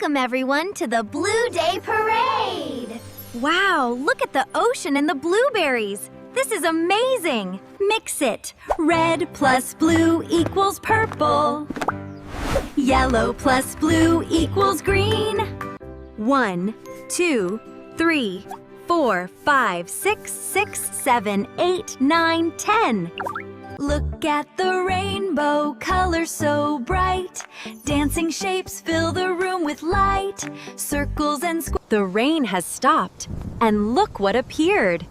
Welcome everyone to the Blue Day Parade! Wow, look at the ocean and the blueberries. This is amazing. Mix it. Red plus blue equals purple. Yellow plus blue equals green. 1, 2, 3, 4, 5, 6, 7, 8, 9, 10. Look at the rainbow, colors so bright. Dancing shapes fill the room with light. Circles and squares. The rain has stopped, and look what appeared.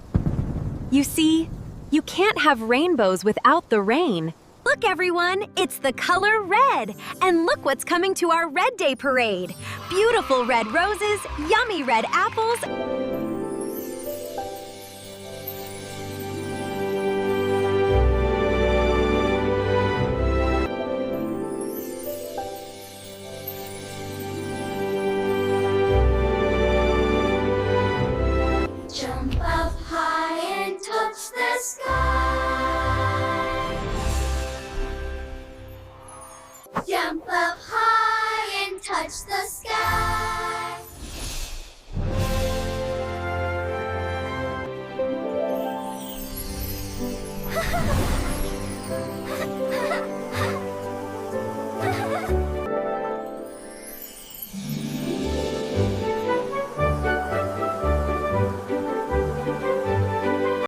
You see, you can't have rainbows without the rain. Look, everyone, it's the color red. And look what's coming to our Red Day Parade. Beautiful red roses, yummy red apples.